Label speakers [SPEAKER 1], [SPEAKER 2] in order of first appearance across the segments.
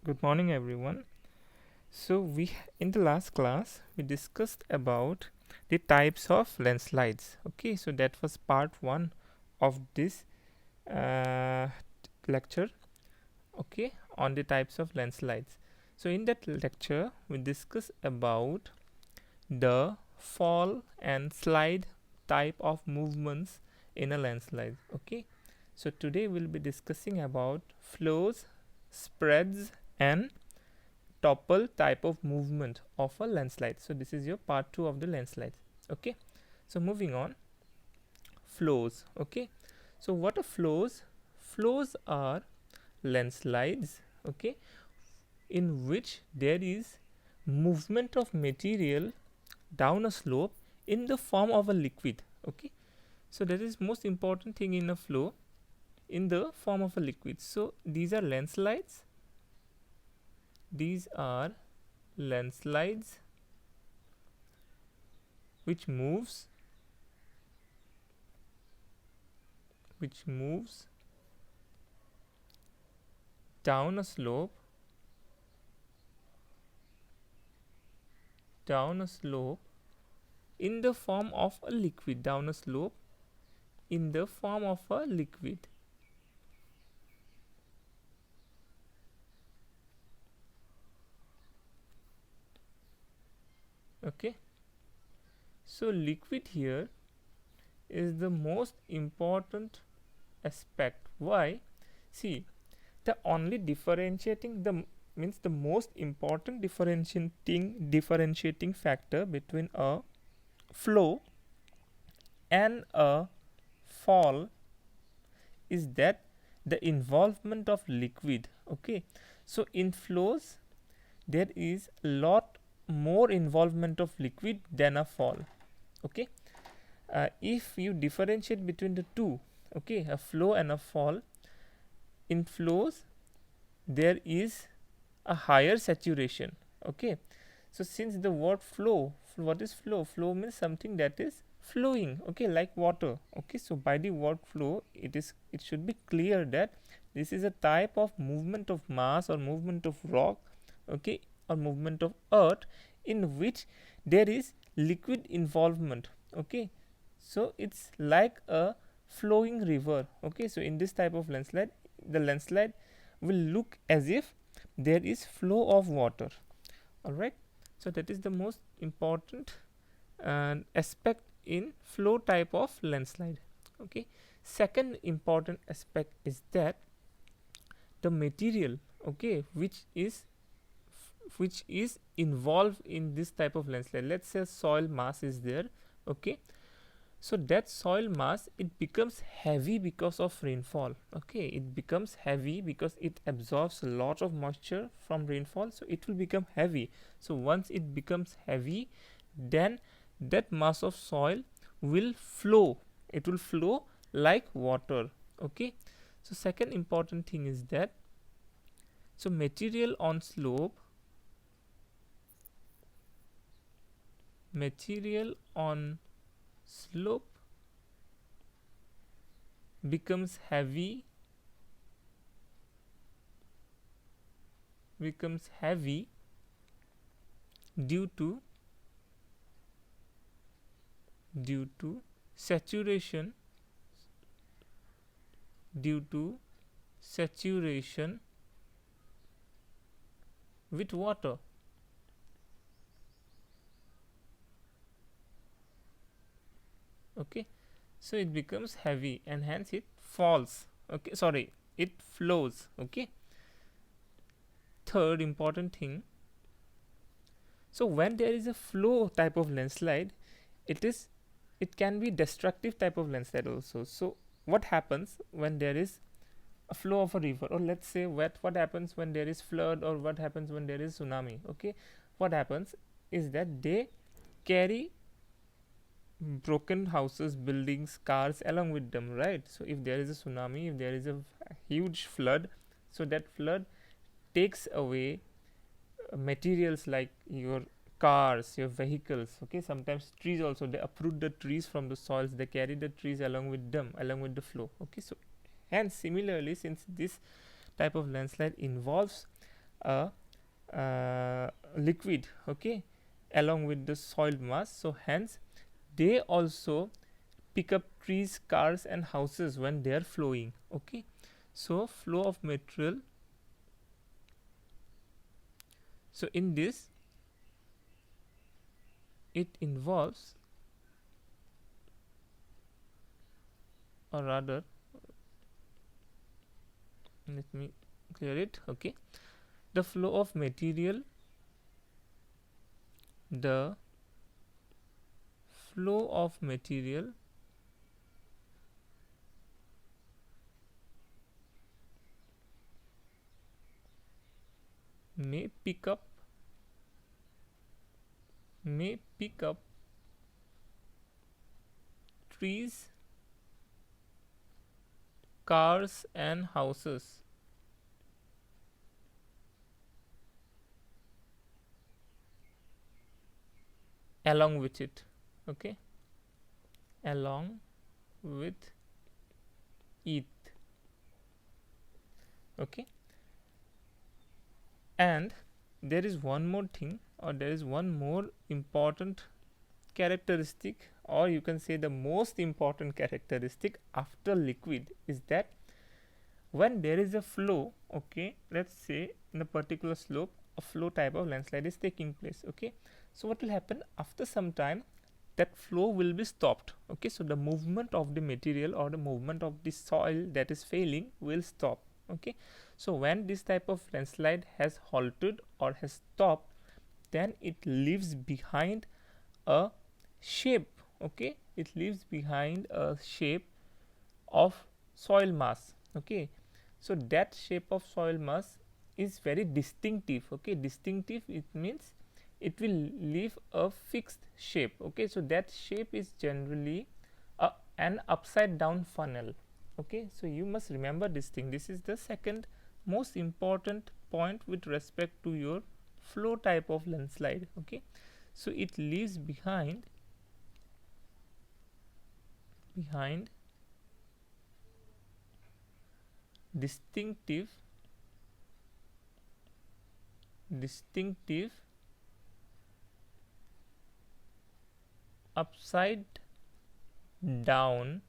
[SPEAKER 1] Good morning, everyone. So, in the last class we discussed about the types of landslides. Okay, so that was part one of this uh, lecture. Okay, on the types of landslides. So, in that lecture, we discussed about the fall and slide type of movements in a landslide. Okay, so today we'll be discussing about flows, spreads, and topple type of movement of a landslide. So this is your part 2 of the landslide. Okay, so moving on, flows. Okay, so what are flows? Flows are landslides, okay, in which there is movement of material down a slope in the form of a liquid. Okay, so that is most important thing in a flow, in the form of a liquid. So these are landslides. These are landslides which moves which moves down a slope down a slope in the form of a liquid down a slope in the form of a liquid. Okay, so liquid here is the most important aspect. Why? See, the only differentiating the means the most important differentiating factor between a flow and a fall is that the involvement of liquid. Okay, so in flows there is a lot more involvement of liquid than a fall. Okay, if you differentiate between the two, okay, a flow and a fall, in flows there is a higher saturation. Okay, so since the word flow, what is flow? Flow means something that is flowing, okay, like water. Okay, so by the word flow, it should be clear that this is a type of movement of mass or movement of rock, okay, or movement of earth in which there is liquid involvement. Okay, so it's like a flowing river. Okay, so in this type of landslide, the landslide will look as if there is flow of water. All right, so that is the most important aspect in flow type of landslide. Okay, second important aspect is that the material, okay, which is involved in this type of landslide, let's say soil mass is there. Okay, so that soil mass, it becomes heavy because of rainfall. Okay, it becomes heavy because it absorbs a lot of moisture from rainfall, so it will become heavy. So once it becomes heavy, then that mass of soil will flow, it will flow like water. Okay, so second important thing is that, so material on slope becomes heavy due to saturation with water. Okay, so it becomes heavy and hence it falls. Okay, sorry, it flows. Okay, third important thing, so when there is a flow type of landslide, it can be destructive type of landslide also. So what happens when there is a flow of a river, or let's say what happens when there is flood, or what happens when there is tsunami? Okay, what happens is that they carry broken houses, buildings, cars along with them, right? So if there is a tsunami, if there is a huge flood, so that flood takes away materials like your cars, your vehicles. Okay, sometimes trees also, they uproot the trees from the soils, they carry the trees along with them, along with the flow. Okay, so and similarly, since this type of landslide involves a liquid, okay, along with the soil mass. So hence they also pick up trees, cars and houses when they are flowing, okay. So flow of material, so in this it involves, or rather let me clear it, okay. The flow of material, the flow of material may pick up trees, cars and houses along with it, okay, along with it, okay. And there is one more thing, or there is one more important characteristic, or you can say the most important characteristic after liquid, is that when there is a flow, okay, let's say in a particular slope a flow type of landslide is taking place, okay. So what will happen after some time, that flow will be stopped, okay. So the movement of the material or the movement of the soil that is failing will stop, okay. So when this type of landslide has halted or has stopped, then it leaves behind a shape, okay. It leaves behind a shape of soil mass, okay. So that shape of soil mass is very distinctive, okay. Distinctive, it means it will leave a fixed shape, okay. So that shape is generally an upside down funnel, okay. So you must remember this thing. This is the second most important point with respect to your flow type of landslide, okay. So it leaves behind distinctive upside down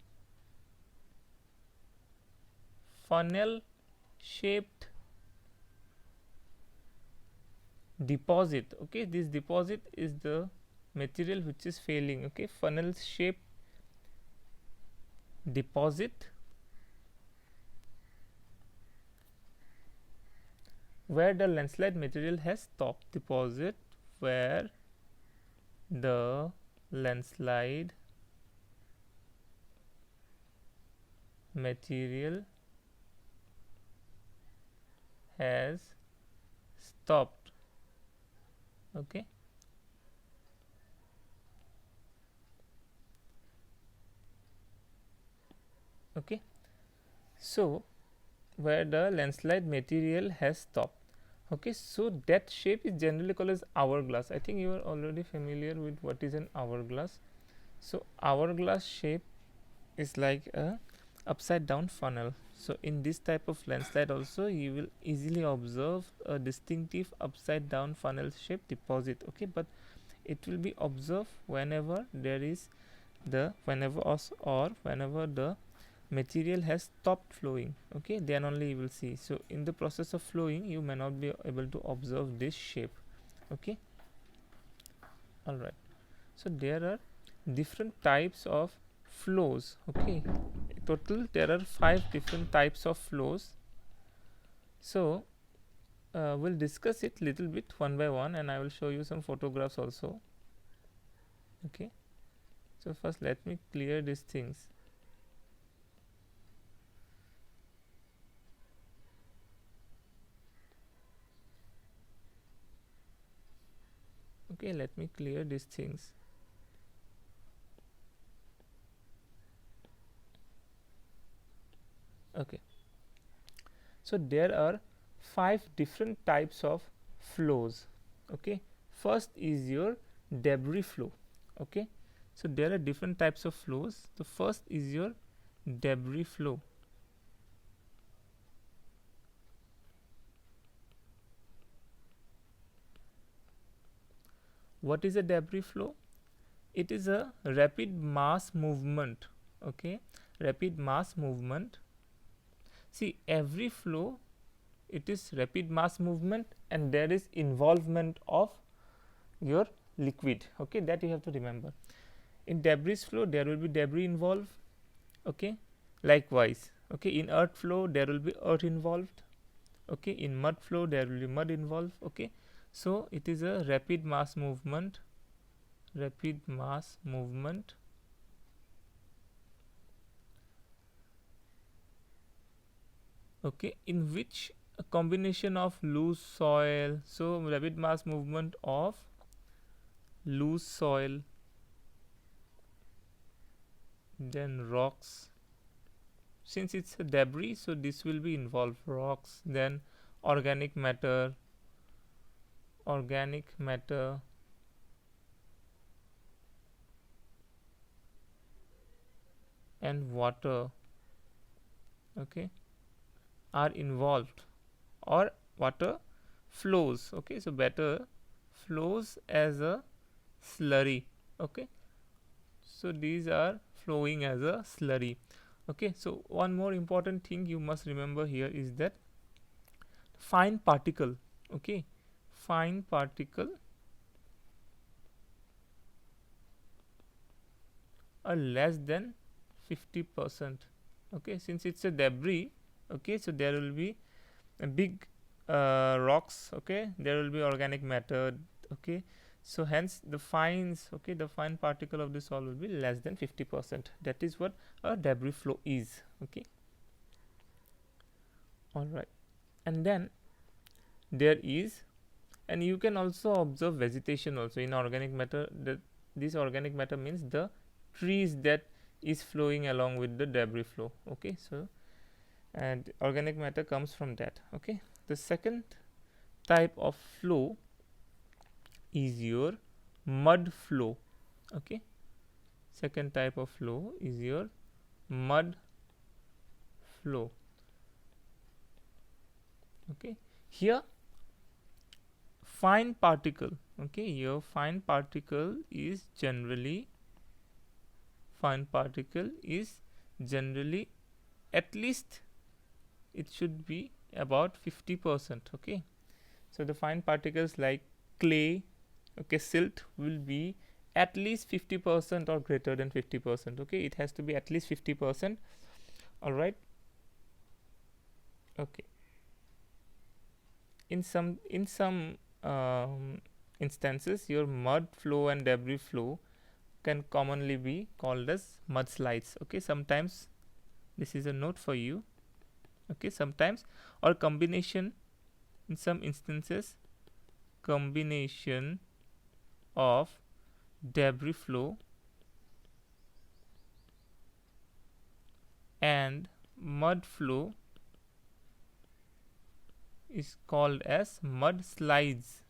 [SPEAKER 1] funnel shaped deposit, okay. This deposit is the material which is failing, okay. Funnel shaped deposit where the landslide material has stopped, deposit where the landslide material has stopped, okay. Okay, so where the landslide material has stopped, okay. So that shape is generally called as hourglass. I think you are already familiar with what is an hourglass. So hourglass shape is like a upside down funnel. So in this type of landslide also you will easily observe a distinctive upside down funnel shape deposit, okay. But it will be observed whenever there is the whenever the material has stopped flowing, okay. Then only you will see. So in the process of flowing you may not be able to observe this shape, okay. All right, so there are different types of flows, okay. Total there are 5 different types of flows. So we'll discuss it little bit one by one, and I will show you some photographs also, okay. So first let me clear these things. Okay, let me clear these things. Okay, so there are 5 different types of flows, okay. First is your debris flow, okay. So there are different types of flows. The first is your debris flow. What is a debris flow? It is a rapid mass movement. Okay, rapid mass movement. See, every flow, it is rapid mass movement, and there is involvement of your liquid. Okay, that you have to remember. In debris flow, there will be debris involved. Okay, likewise. Okay, in earth flow, there will be earth involved. Okay, in mud flow, there will be mud involved. Okay, so it is a rapid mass movement. Rapid mass movement. Okay, in which a combination of loose soil, so rapid mass movement of loose soil, then rocks. Since it's a debris, so this will be involved, rocks, then organic matter, and water, okay, are involved, or water flows. Okay, so better flows as a slurry. Okay, so these are flowing as a slurry. Okay, so one more important thing you must remember here is that fine particle, okay, fine particle are less than 50%. Okay, since it's a debris, okay, so there will be a big rocks. Okay, there will be organic matter. Okay, so hence the fines, okay, the fine particle of the soil will be less than 50%. That is what a debris flow is. Okay, all right. And then there is, and you can also observe vegetation also in organic matter. That this organic matter means the trees that is flowing along with the debris flow. Okay, so and organic matter comes from that. Okay, the second type of flow is your mud flow. Okay, second type of flow is your mud flow. Okay, here fine particle, okay, your fine particle is generally at least it should be about 50%. Okay, so the fine particles like clay, okay, silt will be at least 50% or greater than 50%. Okay, it has to be at least 50%. All right. Okay, in some instances, your mud flow and debris flow can commonly be called as mudslides. Okay, sometimes this is a note for you. Okay, sometimes, or combination, in some instances, combination of debris flow and mud flow is called as mudslides.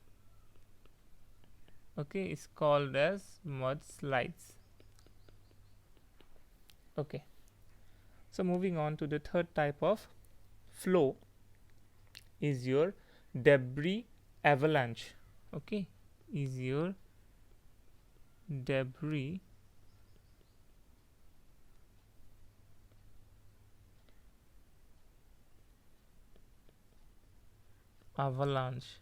[SPEAKER 1] Okay, it's called as mudslides. Okay, so moving on to the third type of flow is your debris avalanche. Okay, is your debris avalanche.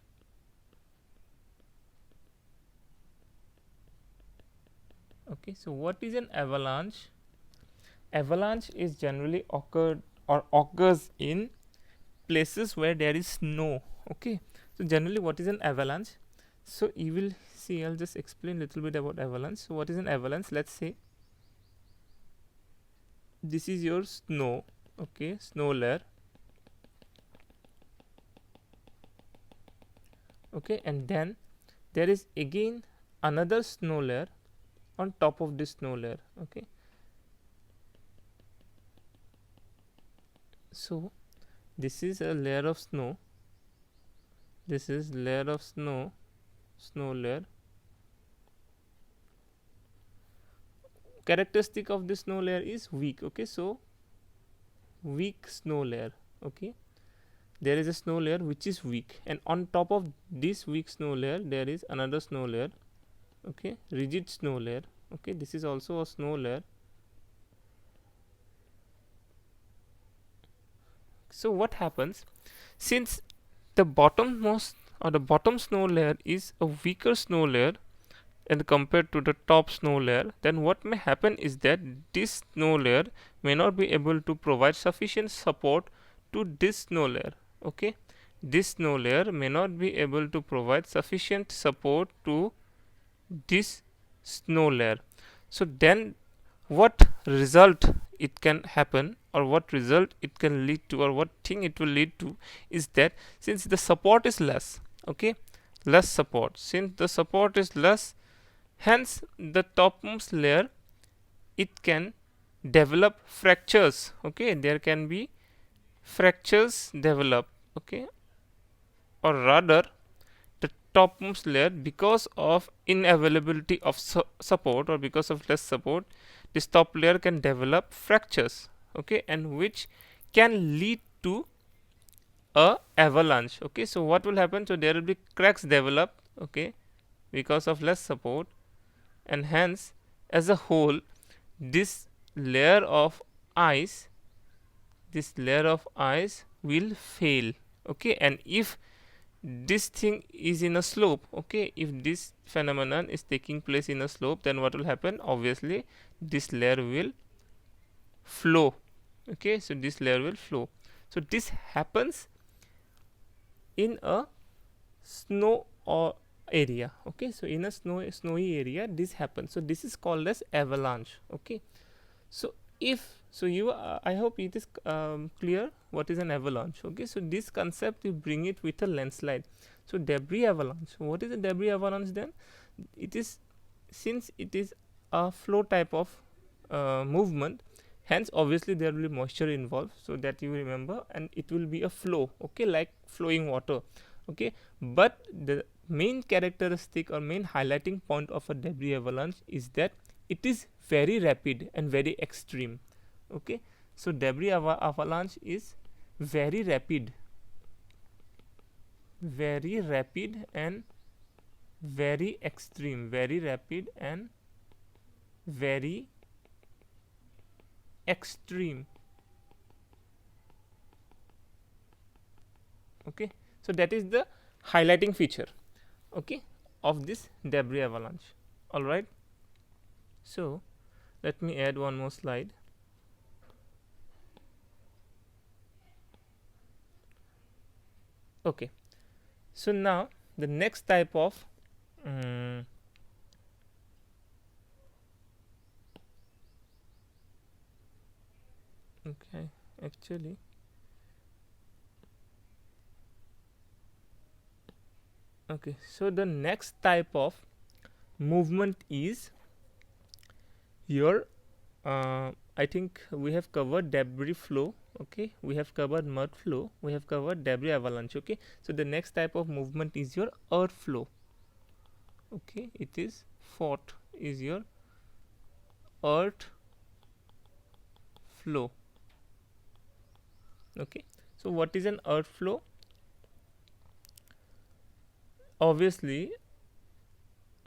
[SPEAKER 1] Okay, so what is an avalanche? Avalanche is generally occurs in places where there is snow. Okay, so generally what is an avalanche? So you will see, I'll just explain a little bit about avalanche. So what is an avalanche? Let's say this is your snow. Okay, snow layer. Okay, and then there is again another snow layer on top of this snow layer. Okay, so this is a layer of snow, this is layer of snow layer. Characteristic of this snow layer is weak. Okay, so weak snow layer. Okay, there is a snow layer which is weak, and on top of this weak snow layer there is another snow layer okay, rigid snow layer. Okay, this is also a snow layer. So what happens, since the bottommost or the bottom snow layer is a weaker snow layer and compared to the top snow layer, then what may happen is that this snow layer may not be able to provide sufficient support to this snow layer. Okay, this snow layer may not be able to provide sufficient support to this snow layer. So then what result it can happen, or what result it can lead to, or what thing it will lead to, is that since the support is less, okay, less support, since the support is less, hence the topmost layer, it can develop fractures. Okay, there can be fractures develop. Okay, or rather the topmost layer, because of inavailability of support, or because of less support, this top layer can develop fractures. Okay, and which can lead to a avalanche. Okay, so what will happen, so there will be cracks develop, okay, because of less support, and hence as a whole this layer of ice, this layer of ice will fail. Okay, and if this thing is in a slope, okay, if this phenomenon is taking place in a slope, then what will happen, obviously this layer will flow. Okay, so this layer will flow. So this happens in a snow or area. Okay, so in a snowy area this happens, so this is called as avalanche. Okay, so if so you I hope it is clear what is an avalanche. Okay, so this concept you bring it with a landslide. So debris avalanche, what is a debris avalanche then? It is, since it is a flow type of movement, hence obviously there will be moisture involved, so that you remember, and it will be a flow, okay, like flowing water. Okay, but the main characteristic or main highlighting point of a debris avalanche is that it is very rapid and very extreme. Okay, so debris avalanche is very rapid, very rapid and very extreme, very rapid and very extreme. Okay, so that is the highlighting feature, okay, of this debris avalanche. All right, so let me add one more slide. Okay, so now the next type of okay, actually okay, so the next type of movement is your I think we have covered debris flow. Okay, we have covered mud flow, we have covered debris avalanche. Okay, so the next type of movement is your earth flow. Okay, it is fourth is your earth flow. Okay, so what is an earth flow? Obviously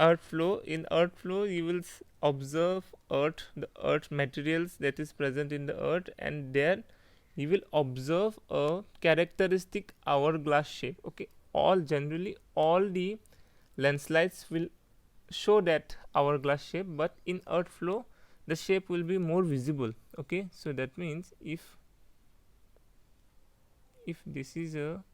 [SPEAKER 1] earth flow, in earth flow you will observe earth, the earth materials that is present in the earth, and then you will observe a characteristic hourglass shape. Okay, all generally all the landslides will show that hourglass shape, but in earth flow the shape will be more visible. Okay, so that means if this is a,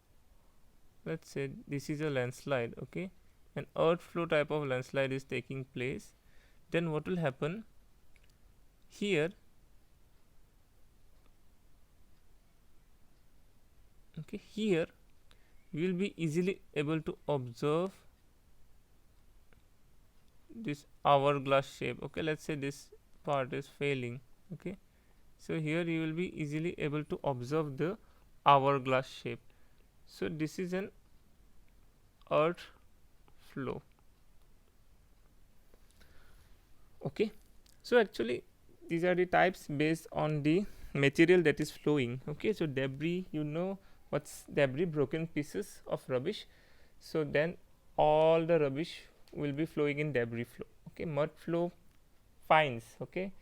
[SPEAKER 1] let's say this is a landslide, okay, an earth flow type of landslide is taking place, then what will happen here? Okay, here we will be easily able to observe this hourglass shape. Okay, let's say this part is failing. Okay, so here you will be easily able to observe the hourglass shape. So this is an earth flow. Okay, so actually these are the types based on the material that is flowing. Okay, so debris, you know what's debris? Broken pieces of rubbish. So then all the rubbish will be flowing in debris flow. Okay, mud flow finds. Okay,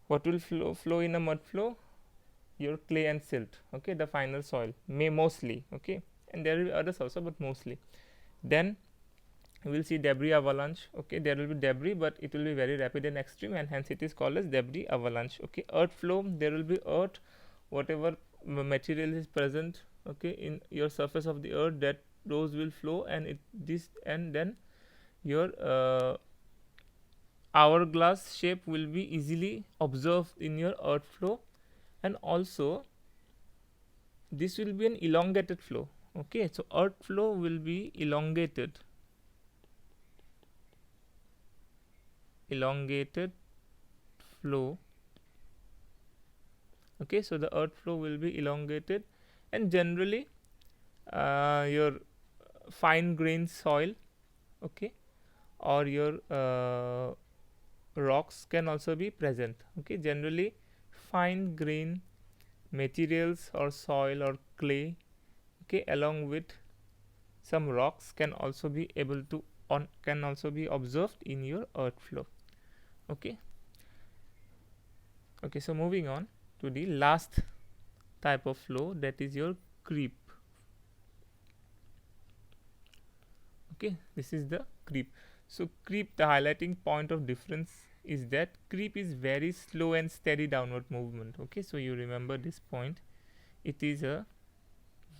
[SPEAKER 1] what will flow in a mud flow? Your clay and silt. Okay, the finer soil may mostly. Okay, and there will be others also, but mostly. Then we will see debris avalanche. Okay, there will be debris, but it will be very rapid and extreme, and hence it is called as debris avalanche. Okay, earth flow, there will be earth, whatever material is present, okay, in your surface of the earth, that those will flow, and then your hourglass shape will be easily observed in your earth flow, and also this will be an elongated flow. Okay, so earth flow will be elongated flow. Okay, so the earth flow will be elongated, and generally your fine grained soil, okay, or your rocks can also be present. Okay, generally fine grain materials or soil or clay, okay, along with some rocks can also be observed in your earth flow. Okay, so moving on to the last type of flow, that is your creep. Okay, this is the creep. So creep, the highlighting point of difference is that creep is very slow and steady downward movement. Okay, so you remember this point, it is a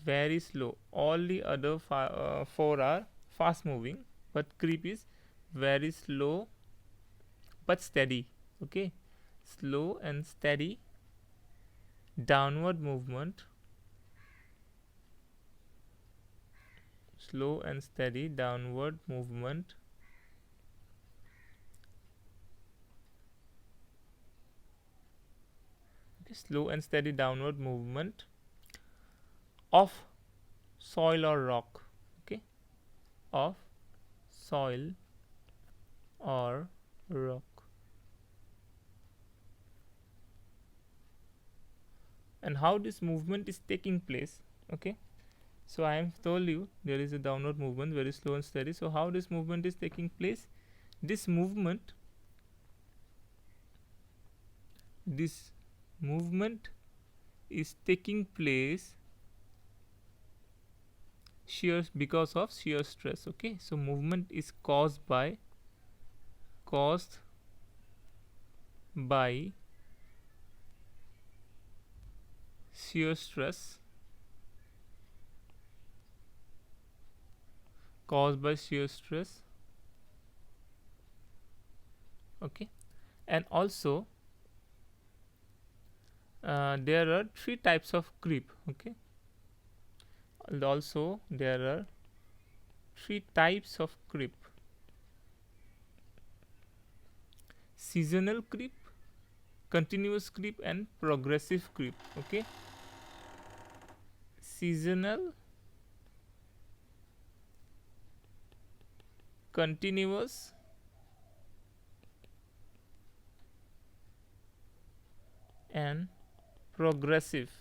[SPEAKER 1] very slow. All the other four are fast moving, but creep is very slow but steady. Okay, slow and steady downward movement, slow and steady downward movement slow and steady downward movement of soil or rock. Okay, of soil or rock. And how this movement is taking place? Okay, so I have told you there is a downward movement, very slow and steady. So how this movement is taking place? This movement is taking place because of shear stress. Okay, so movement is caused by shear stress, okay, and also there are three types of creep. Okay, also there are three types of creep: seasonal creep, continuous creep, and progressive creep. Okay, seasonal, continuous, and progressive.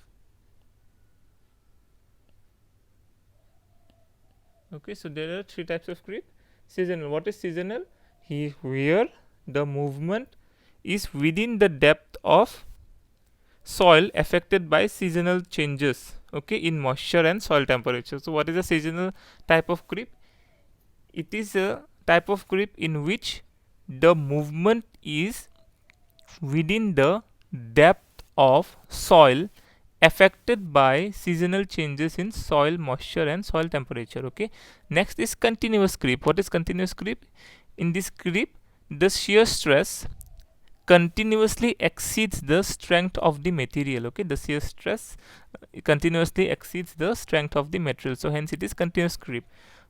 [SPEAKER 1] Okay, so there are three types of creep. Seasonal, what is seasonal? Where the movement is within the depth of soil affected by seasonal changes, okay, in moisture and soil temperature. So what is a seasonal type of creep? It is a type of creep in which the movement is within the depth of soil affected by seasonal changes in soil moisture and soil temperature. Okay, next is continuous creep. What is continuous creep? In this creep, the shear stress continuously exceeds the strength of the material. Okay, the shear stress continuously exceeds the strength of the material, so hence it is continuous creep.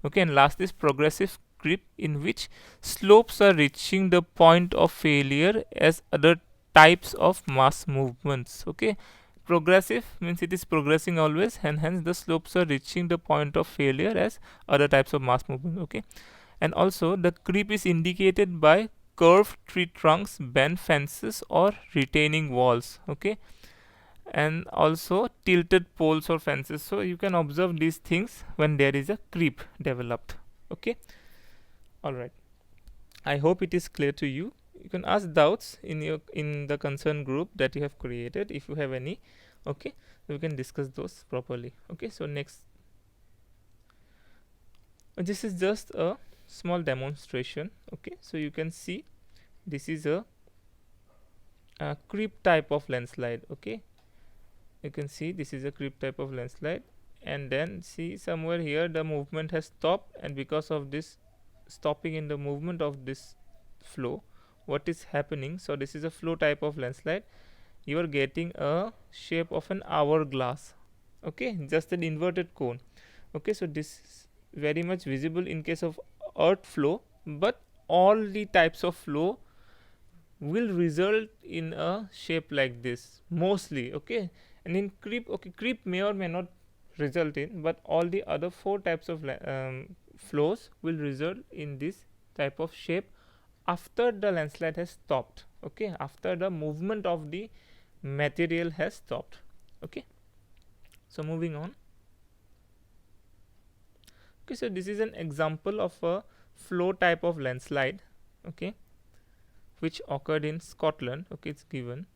[SPEAKER 1] Okay, and last is progressive creep, in which slopes are reaching the point of failure as other types of mass movements. Okay, progressive means it is progressing always, and hence the slopes are reaching the point of failure as other types of mass movement. Okay, and also the creep is indicated by curved tree trunks, bent fences, or retaining walls. Okay, and also tilted poles or fences. So you can observe these things when there is a creep developed. Okay, all right. I hope it is clear to you. You can ask doubts in the concern group that you have created if you have any. Okay, we can discuss those properly. Okay, so next, this is just a small demonstration. Okay, so you can see this is a creep type of landslide. Okay, you can see this is a creep type of landslide, and then see somewhere here the movement has stopped, and because of this stopping in the movement of this flow, what is happening? So this is a flow type of landslide. You are getting a shape of an hourglass. Okay, just an inverted cone. Okay, so this is very much visible in case of earth flow, but all the types of flow will result in a shape like this mostly. Okay, and in creep, okay, creep may or may not result in, but all the other four types of flows will result in this type of shape after the landslide has stopped. Okay, after the movement of the material has stopped. Okay, so moving on. Okay, so this is an example of a flow type of landslide. Okay, which occurred in Scotland. Okay, it's given.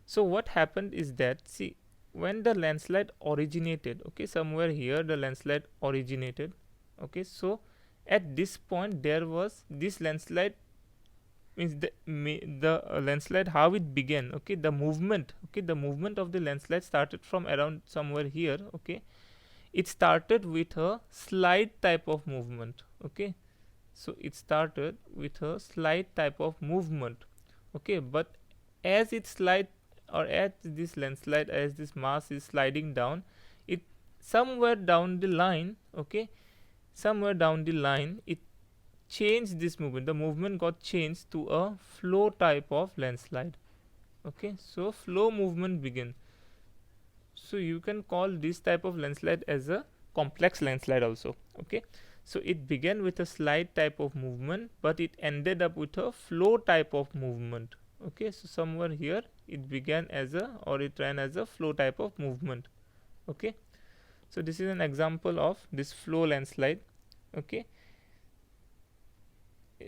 [SPEAKER 1] So what happened is that, see, when the landslide originated, okay, somewhere here the landslide originated. Okay, so at this point there was this landslide, means the landslide, how it began. Okay, the movement, okay, the movement of the landslide started from around somewhere here. Okay, it started with a slide type of movement. Okay, so it started with a slide type of movement. Okay, but as it slide, or as this landslide, as this mass is sliding down, it somewhere down the line, okay, somewhere down the line it changed this movement. The movement got changed to a flow type of landslide. Okay, so flow movement began. So you can call this type of landslide as a complex landslide also. Okay, so it began with a slide type of movement, but it ended up with a flow type of movement. Okay, so somewhere here it began as a, or it ran as a flow type of movement. Okay, so this is an example of this flow landslide. Okay,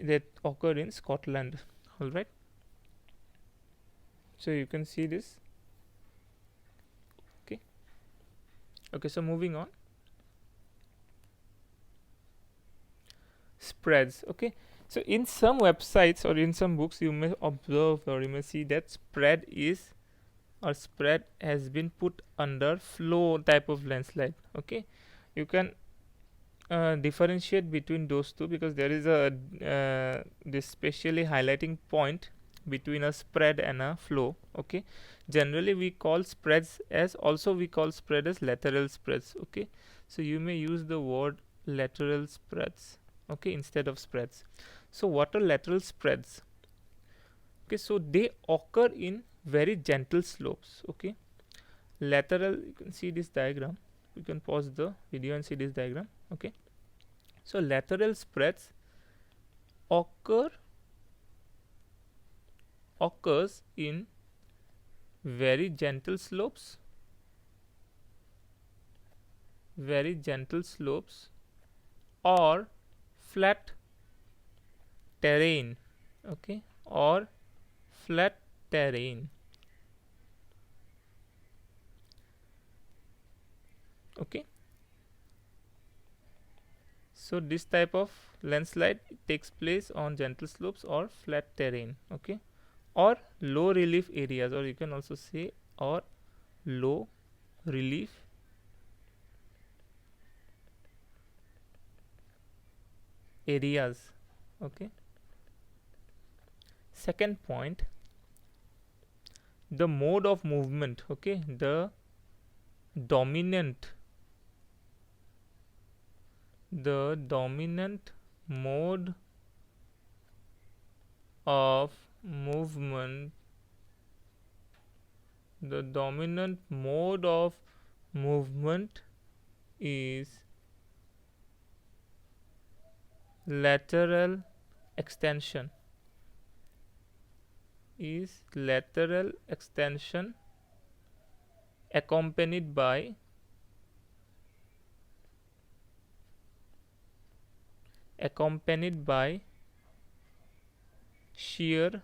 [SPEAKER 1] that occurred in Scotland. All right, so you can see this. Okay, okay, so moving on. Spreads. Okay, so in some websites or in some books you may observe, or you may see that spread is, or spread has been put under flow type of landslide. Okay, you can differentiate between those two, because there is a this specially highlighting point between a spread and a flow. Okay, generally we call spreads as, also we call spread as lateral spreads. Okay, so you may use the word lateral spreads, okay, instead of spreads. So what are lateral spreads? Okay, so they occur in very gentle slopes. Okay, lateral, you can see this diagram, you can pause the video and see this diagram. Okay, so lateral spreads occur occurs in very gentle slopes, very gentle slopes, or flat terrain. Okay, or flat terrain. Okay, so this type of landslide takes place on gentle slopes or flat terrain. Okay, or low relief areas, or you can also say, or low relief areas. Okay, second point, the mode of movement. Okay, the dominant mode of movement, the dominant mode of movement is lateral extension, is lateral extension accompanied by accompanied by shear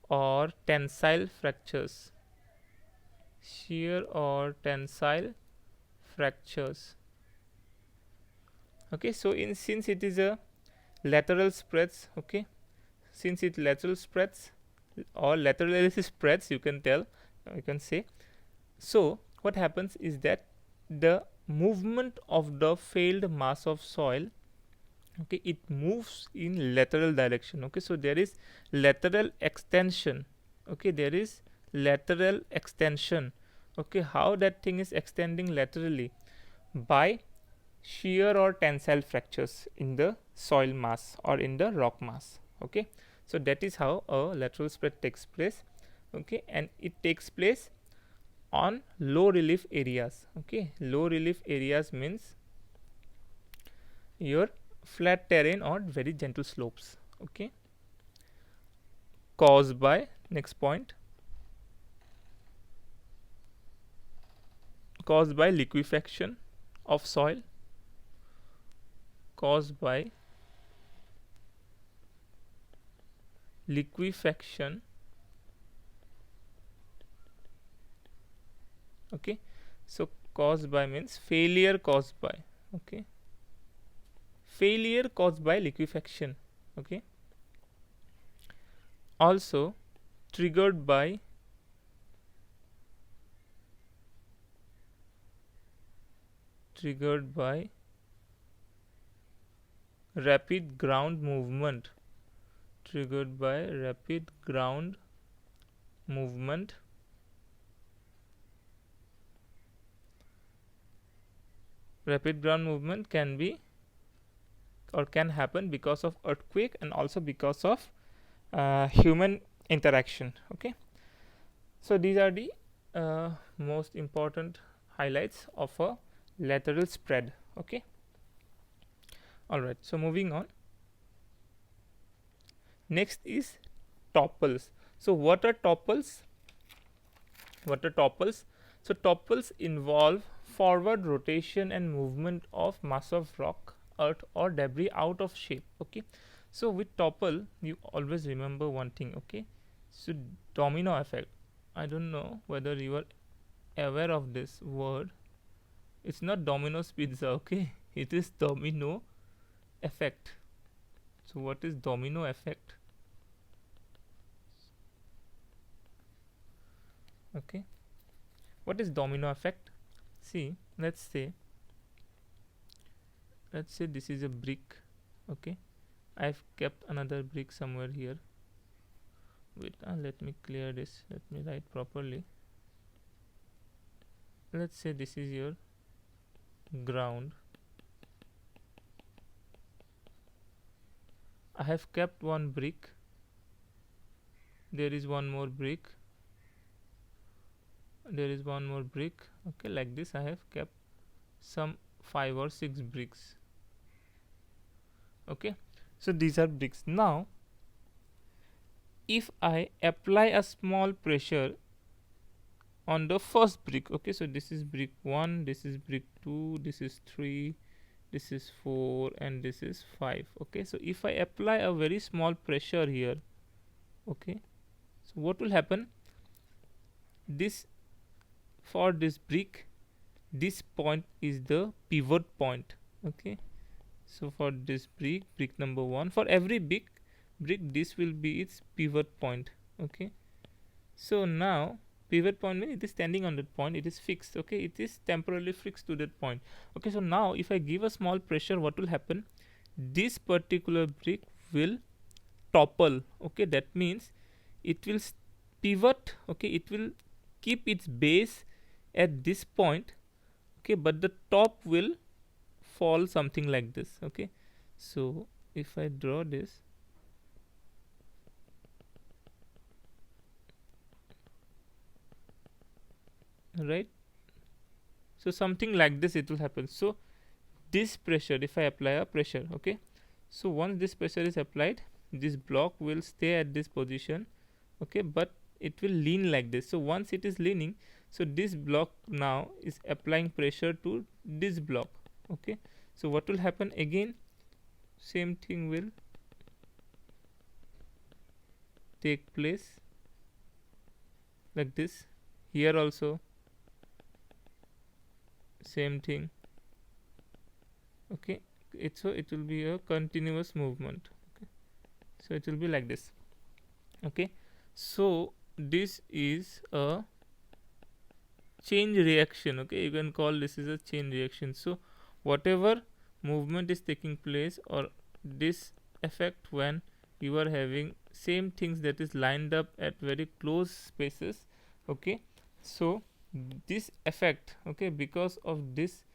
[SPEAKER 1] or tensile fractures. Shear or tensile fractures. Okay, so in since it is a lateral spreads, okay, since it lateral spreads or laterally spreads, you can tell, you can say. So what happens is that the movement of the failed mass of soil, okay, it moves in lateral direction. Okay, so there is lateral extension. Okay, there is lateral extension. Okay, how that thing is extending laterally? By shear or tensile fractures in the soil mass or in the rock mass. Okay, so that is how a lateral spread takes place. Okay, and it takes place on low relief areas. Okay, low relief areas means your flat terrain or very gentle slopes. Okay, caused by, next point, caused by liquefaction of soil, caused by liquefaction. Okay, so caused by means failure caused by. Okay, failure caused by liquefaction. Okay, also triggered by rapid ground movement, triggered by rapid ground movement. Rapid ground movement can be or can happen because of earthquake and also because of human interaction. Okay, so these are the most important highlights of a lateral spread. Okay, all right, so moving on, next is topples. So what are topples? So topples involve forward rotation and movement of mass of rock, earth or debris out of shape. Okay, so with topple you always remember one thing. Okay, so domino effect, I don't know whether you are aware of this word. It's not Domino's pizza. Okay, it is domino effect. So what is domino effect? Okay, what is domino effect? See, let's say this is a brick. Okay, I've kept another brick somewhere here. Wait, let me clear this, let me write properly. Let's say this is your ground. I have kept one brick, there is one more brick, there is one more brick. Okay, like this I have kept some 5 or 6 bricks. Okay, so these are bricks. Now if I apply a small pressure on the first brick, okay, so this is brick 1, this is brick 2, this is 3, this is 4 and this is 5. Okay, so if I apply a very small pressure here, okay, so what will happen? This, for this brick, this point is the pivot point. Okay, so for this brick number 1, for every brick this will be its pivot point. Okay, so now pivot point means it is standing on that point, it is fixed. Okay, it is temporarily fixed to that point. Okay, so now if I give a small pressure, what will happen? This particular brick will topple. Okay, that means it will pivot. Okay, it will keep its base at this point. Okay, but the top will fall something like this. Okay, so if I draw this, right, so something like this it will happen. So this pressure, if I apply a pressure, okay, so once this pressure is applied, this block will stay at this position. Okay, but it will lean like this. So once it is leaning, so this block now is applying pressure to this block. Okay, so what will happen? Again same thing will take place like this. Here also same thing. Okay, it will be a continuous movement. Okay, so it will be like this. Okay, so this is a chain reaction. Okay, you can call this is a chain reaction. So whatever movement is taking place, or this effect when you are having same things that is lined up at very close spaces. Okay, so this effect, okay, because of this,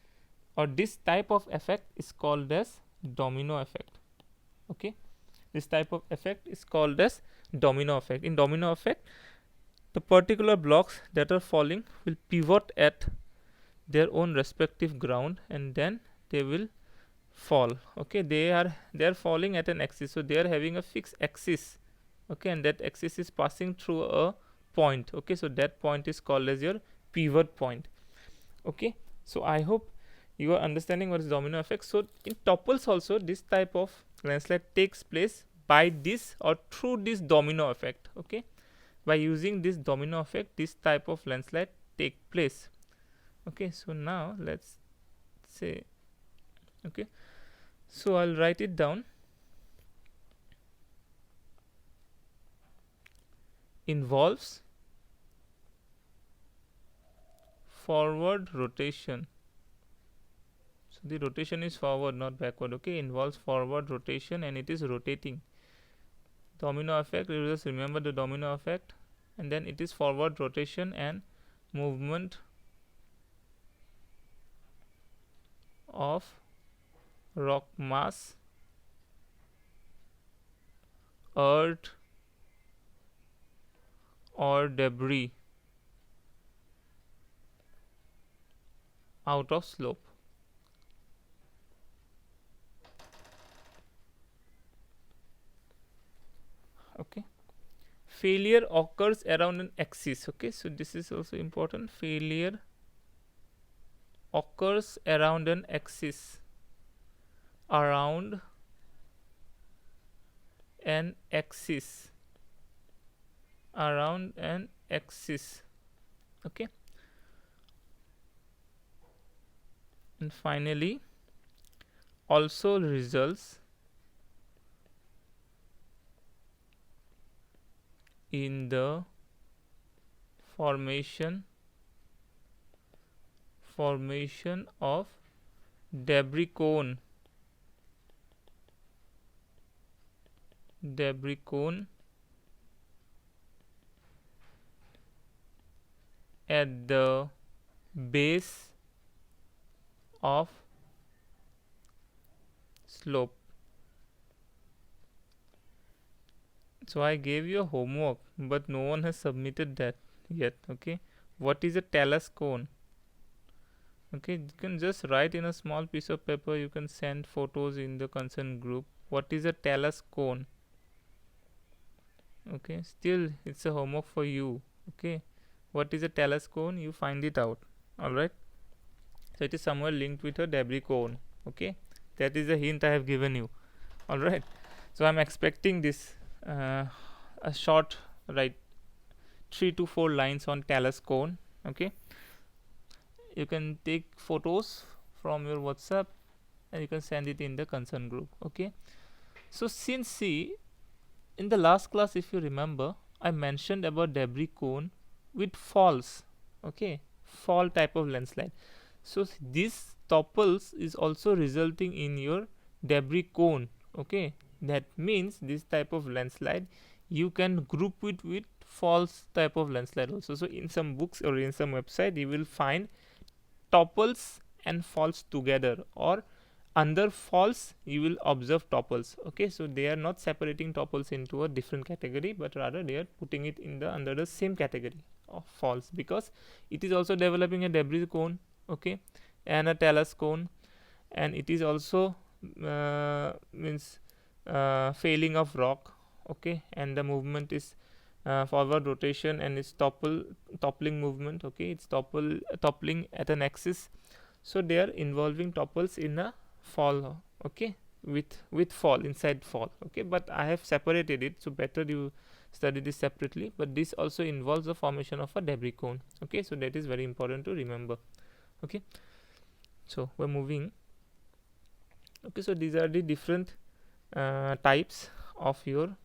[SPEAKER 1] or this type of effect is called as domino effect. Okay, this type of effect is called as domino effect. In domino effect, the particular blocks that are falling will pivot at their own respective ground, and then they will fall. Okay, they are falling at an axis, so they are having a fixed axis. Okay, and that axis is passing through a point. Okay, so that point is called as your pivot point. Okay, so I hope you are understanding what is domino effect. So in topples also, this type of landslide takes place by this or through this domino effect. Okay, by using this domino effect, this type of landslide take place. Okay, so now let's say, okay, so I'll write it down. Involves forward rotation. So the rotation is forward, not backward. Okay, involves forward rotation, and it is rotating. Domino effect, you just remember the domino effect, and then it is forward rotation and movement of rock mass, earth, or debris out of slope. Okay, failure occurs around an axis. Okay, so this is also important. Failure occurs around an axis, around an axis, around an axis. Okay, and finally also results in the formation of debris cone at the base of slope. So I gave you a homework, but no one has submitted that yet. Okay, what is a talus cone? Okay, you can just write in a small piece of paper. You can send photos in the concerned group. What is a talus cone? Okay, still it's a homework for you. Okay, what is a talus cone? You find it out. All right, so it is somewhere linked with a debris cone. Okay, that is the hint I have given you. All right, so I'm expecting this a short, right, 3 to 4 lines on talus cone. Okay, you can take photos from your WhatsApp and you can send it in the concern group. Okay, so since, see, in the last class, if you remember, I mentioned about debris cone with falls. Okay, fall type of landslide. So this topples is also resulting in your debris cone. Okay, that means this type of landslide you can group it with falls type of landslide also. So in some books or in some website you will find topples and falls together, or under falls you will observe topples. Okay, so they are not separating topples into a different category, but rather they are putting it in the under the same category of falls, because it is also developing a debris cone, okay, and a talus cone, and it is also means failing of rock. Okay, and the movement is forward rotation, and it's toppling movement. Okay, it's toppling at an axis, so they are involving topples in a fall. Okay, with fall, inside fall. Okay, but I have separated it, so better you study this separately. But this also involves the formation of a debris cone. Okay, so that is very important to remember. Okay, so we're moving. Okay, so these are the different types of your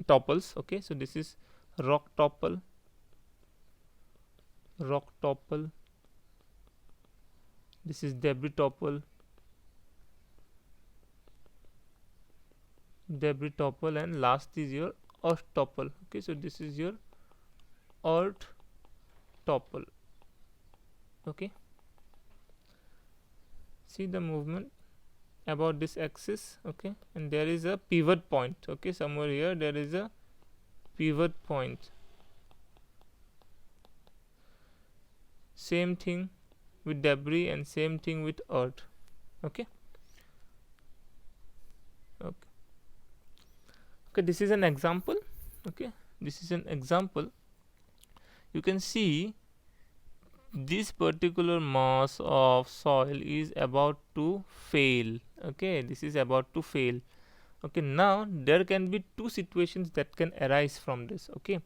[SPEAKER 1] topples. Okay, so this is rock topple, this is debris topple, and last is your earth topple. Okay, so this is your earth topple. Okay, see the movement about this axis. Okay, and there is a pivot point. Okay, somewhere here there is a pivot point. Same thing with debris and same thing with earth. Okay, okay, okay, this is an example. Okay, this is an example. You can see this particular mass of soil is about to fail. Okay, this is about to fail. Okay, now there can be two situations that can arise from this. Okay,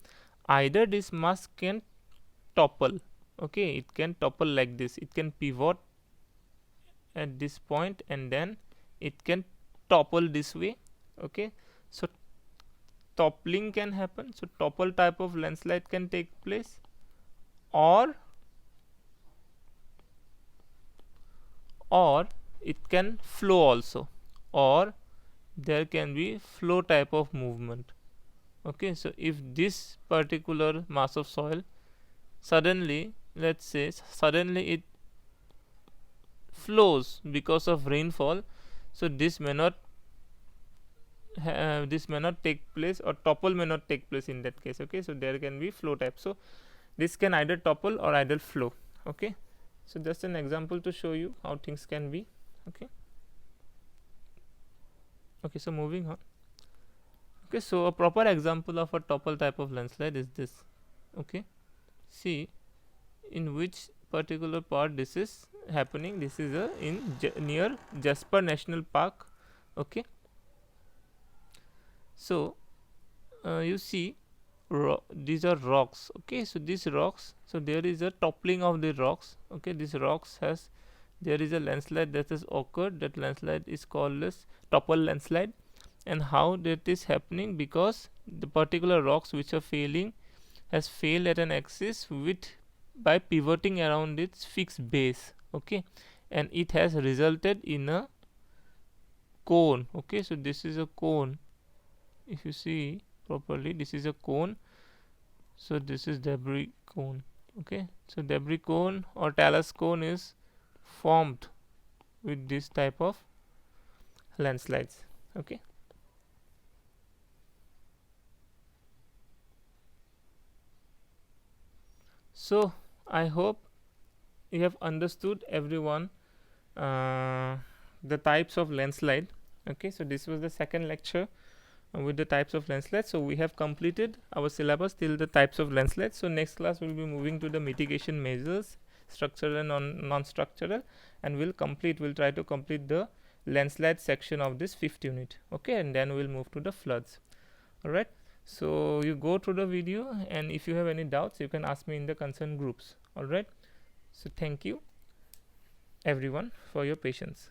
[SPEAKER 1] either this mass can topple. Okay, it can topple like this, it can pivot at this point and then it can topple this way. Okay, so toppling can happen, so topple type of landslide can take place, or it can flow also, or there can be flow type of movement. Okay, so if this particular mass of soil suddenly, let's say suddenly it flows because of rainfall, so this may not take place, or topple may not take place in that case. Okay, so there can be flow type, so this can either topple or either flow. Okay, so just an example to show you how things can be. Okay, okay, so moving on. Okay, so a proper example of a topple type of landslide is this. Okay, see in which particular part this is happening. This is near Jasper National Park. Okay, so you see these are rocks. Okay, so these rocks, so there is a toppling of the rocks. Okay, these rocks has, there is a landslide that has occurred. That landslide is called as topple landslide. And how that is happening? Because the particular rocks which are failing has failed at an axis with by pivoting around its fixed base. Okay, and it has resulted in a cone. Okay, so this is a cone. If you see properly, this is a cone. So this is debris cone. Okay, so debris cone or talus cone is formed with this type of landslides. Okay, so I hope you have understood, everyone, the types of landslide. Okay, so this was the second lecture with the types of landslide. So we have completed our syllabus till the types of landslide. So next class we'll be moving to the mitigation measures, structural and non-structural, and we'll try to complete the landslide section of this 5th unit. Okay, and then we'll move to the floods. All right, so you go through the video, and if you have any doubts you can ask me in the concerned groups. All right, so thank you everyone for your patience.